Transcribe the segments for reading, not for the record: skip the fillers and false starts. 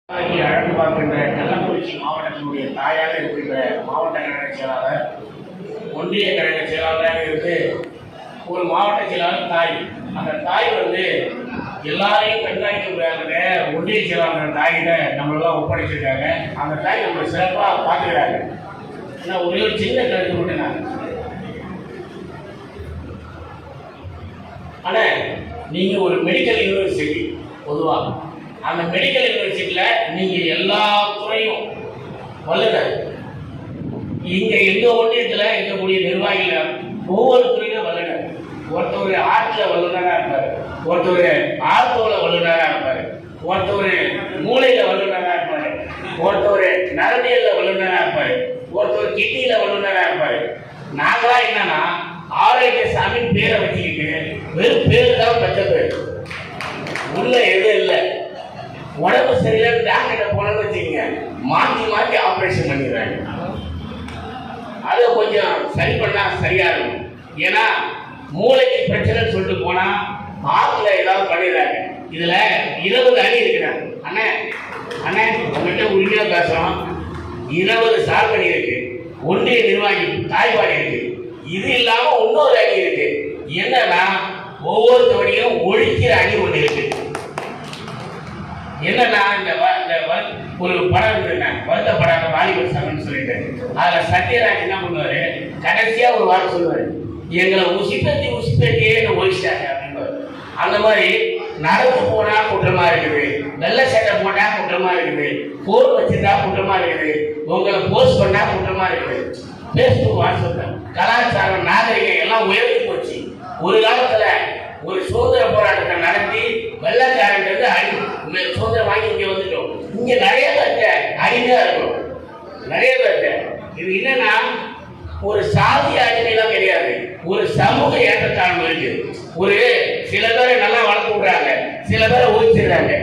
அழகு பார்க்கின்ற கள்ளக்குறிச்சி மாவட்டத்தினுடைய தாயாக இருக்கின்ற மாவட்ட கழக செயலாளர், ஒன்றிய கழக செயலாளராக இருந்து ஒரு மாவட்ட செயலாளர் தாய். அந்த தாய் எல்லாரையும் கண்காணிக்க ஒன்றிய செயலாளர் தாயிட நம்மளெல்லாம் ஒப்படைச்சிருக்காங்க. அந்த தாய் நம்ம சிறப்பாக பார்த்துக்கிறாங்க. ஆனால் ஒரே ஒரு சின்ன கருத்து மட்டும் நான், ஆனால் நீங்கள் ஒரு மெடிக்கல் யூனிவர்சிட்டி, பொதுவாக அந்த மெடிக்கல் யூனிவர்சிட்டியில் நீங்கள் எல்லா துறையும் வல்லுநர். இங்கே எங்கள் ஒன்றியத்தில் இருக்கக்கூடிய நிர்வாகிகள் ஒவ்வொரு துறையிலும் வல்லுநர். ஒருத்தர் ஆற்றில் வல்லுநராக இருப்பார், ஒருத்தர் ஆர்த்தோவில் வல்லுநராக இருப்பார், ஒருத்தர் மூளையில் வல்லுநராக இருப்பார், ஒருத்தர் நரம்பியலில் வல்லுநராக இருப்பார், ஒருத்தர் கிட்னியில் வல்லுநராக இருப்பார். நாங்களாம் என்னன்னா ஆரோக்கியசாமி பேரை வச்சுக்கிட்டு வெறும் பேரு தான் பச்சை பேர், உள்ள எதுவும் இல்லை. உடம்பு சரியில்லை டாக்டர்கிட்ட போனது வச்சுக்கோங்க, மாற்றி மாற்றி ஆப்ரேஷன் பண்ணிடுறாங்க. அதை கொஞ்சம் சரி பண்ணால் சரியா இருக்கும். ஏன்னா மூளைக்கு பிரச்சனைன்னு சொல்லிட்டு போனால் ஆற்றுல ஏதாவது பண்ணிடுறாங்க. இதில் 20 அணி இருக்கிறாங்க. அண்ணே அண்ணே உங்கள்கிட்ட உரிமையாக பேசுகிறோம். 20 சார்பணி இருக்கு, ஒன்றிய நிர்வாகி தாய்பாடி இருக்கு, இது இல்லாமல் இன்னொரு அணி இருக்கு. என்னன்னா ஒவ்வொரு தொழிலும் ஒழிக்கிற அணி ஒன்று இருக்கு. என்னன்னா இந்த ஒரு படம் வருத்தப்படாத வாலிபர் சங்கம்னு சொல்லிட்டு அதில் சத்யராஜ் என்ன பண்ணுவாரு, கடைசியா ஒரு வாரம் சொல்லுவாரு, எங்களை உசிப்பேத்தியே ஒழிச்சிட்டாங்க அப்படின்பாரு. அந்த மாதிரி நடந்து போனா குற்றமா இருக்குது, வெள்ளை சட்டை போட்டா குற்றமா இருக்குது, போன் வச்சிருந்தா குற்றமா இருக்குது, உங்களை போஸ்ட் பண்ணா குற்றமா இருக்குது. பேஸ்புக், வாட்ஸ்அப், கலாச்சாரம், நாகரிகம் எல்லாம் உயர்ந்து போச்சு. ஒரு காலத்துல ஒரு சுதந்திர போராட்டத்தை நடத்தி வெள்ளக்காரன் சுதந்திரம் வாங்கி இங்க வந்துட்டோம். இங்க நிறைய பேர்த்த அடிமையா இருக்கும், நிறைய பேர்த்த. இது என்னன்னா ஒரு சாதி அடிமைலாம் கிடையாது, ஒரு சமூக ஏற்றத்தாழ்வு இருக்கு. ஒரு சில பேரை நல்லா வளர்த்து விடுறாங்க, சில பேரை ஒழிச்சிடுறாங்க.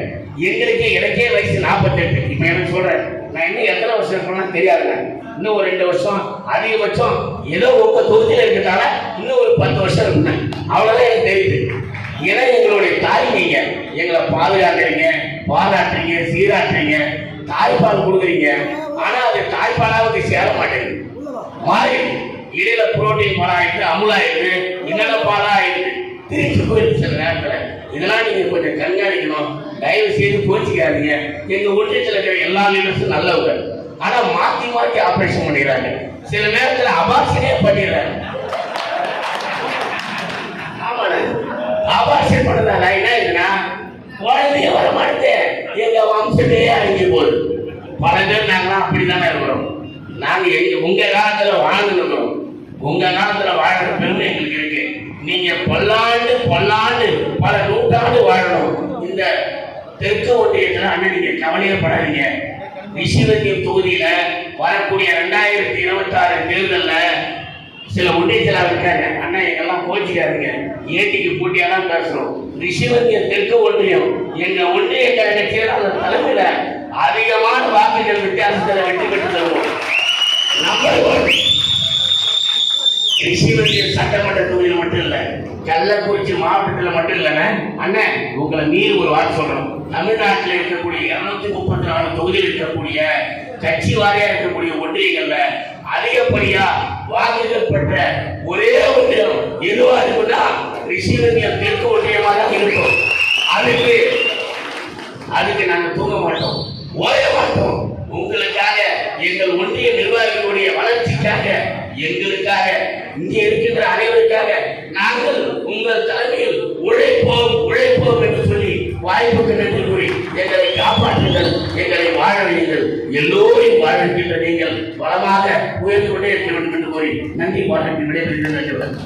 எனக்கே வயசு 48. இப்ப எனக்கு சொல்றேன், நான் இன்னும் எத்தனை வருஷம் இருக்கணும்னு தெரியாதுங்க. இன்னும் ஒரு 2 வருஷம், அதிகபட்சம் ஏதோ உங்க தொகுதியில் இருக்கிறதால இன்னும் ஒரு 10 வருஷம் இருக்குங்க. அவ்வளவுதான் எனக்கு தெரியுது. ஏன்னா எங்களுடைய தாய், நீங்க எங்களை பாதுகாக்கிறீங்க, பாராட்டுறீங்க, சீராட்டுறீங்க, தாய்ப்பால் கொடுக்குறீங்க. ஆனா அது தாய்ப்பாலாவது சேர மாட்டேங்குது, மாறி இடையில புரோட்டீன் பாலாயிருக்கு, அமுலாயிருக்கு, இன்னொரு பாலாயிருக்கு, திருச்சி போயிருக்கு சில நேரத்துல. இதெல்லாம் நீங்க கொஞ்சம் கண்காணிக்கணும். தயவு செய்து கோச்சிக்காதீங்க. எங்க ஒன்றியத்தில் இருக்கிற எல்லா லீடர்ஸும் நல்லவங்க, ஆனா மாத்தி மாத்தி ஆபரேஷன் பண்ணிடுறாங்க. சில நேரத்துல அபார்ஷனே பண்ணிடுறாங்க. அபார்ஷன் பண்ணதால என்ன இதுன்னா குழந்தைய வரமாட்டேன், எங்க வம்சத்தையே அழிஞ்சு போகுது. பல பேர் நாங்களாம் அப்படித்தானே இருக்கிறோம். நாங்க உங்க காலத்துல வாழ்ந்துடணும், உங்க காலத்துல வாழ்ற பெருமை எங்களுக்கு இருக்கு. நீங்க பல்லாண்டு பல நூற்றாண்டு வாழணும். இந்த தெற்கு ஒன்றியத்துல அண்ணன் நீங்க கவலையப்படாதீங்க. ரிஷிவந்தியம் தொகுதியில வரக்கூடிய 2026 தேர்தலில் சில ஒன்றிய செயலாளர் இருக்காங்க. அண்ணா எங்கெல்லாம் கோச்சிக்காதீங்க, ஏடிக்கு போட்டியெல்லாம் பேசுறோம். ரிஷிவந்தியம் தெற்கு ஒன்றியம் எங்க ஒன்றிய கழக செயலாளர் தலைமையில அதிகமான வாக்குகள் வித்தியாசத்தில் வெற்றி பெற்று தருவோம். ரிஷிவந்தியம் சட்டமன்ற தொகுதியில் மட்டும் இல்ல, கள்ளக்குறிச்சி மாவட்டத்தில் மட்டும் இல்லைன்னா அண்ணன் உங்களை மீறி ஒரு வார்த்தை சொல்றோம். தமிழ்நாட்டில் இருக்கக்கூடிய 234 தொகுதியில் இருக்கக்கூடிய கட்சி வாரியா இருக்கக்கூடிய ஒன்றியங்கள்ல அதிகப்படியா வாக்குகள் பெற்ற ஒரே ஒன்றியம் எதுவா இருக்குன்னா ரிஷிவந்தியம் தெற்கு ஒன்றியமாக தான் இருக்கும். அதுக்கு நாங்க தூங்க மாட்டோம், ஓய மாட்டோம். உங்களுக்காக, எங்கள் ஒன்றிய நிர்வாகிகளுடைய வளர்ச்சிக்காக, எங்களுக்காக, இங்கே இருக்கின்ற அனைவருக்காக நாங்கள் உங்கள் தலைமையில் உழைப்போம் என்று சொல்லி வாய்ப்புக்கு நன்றி கூறி எங்களை காப்பாற்றுங்கள், எங்களை வாழ வையுங்கள். எல்லோரையும் வாழ வைக்கின்ற நீங்கள் வளமாக உயர்ந்து கொண்டே இருக்க வேண்டும் என்று கூறி நன்றி பாராட்டி விடைபெறுகிறேன்.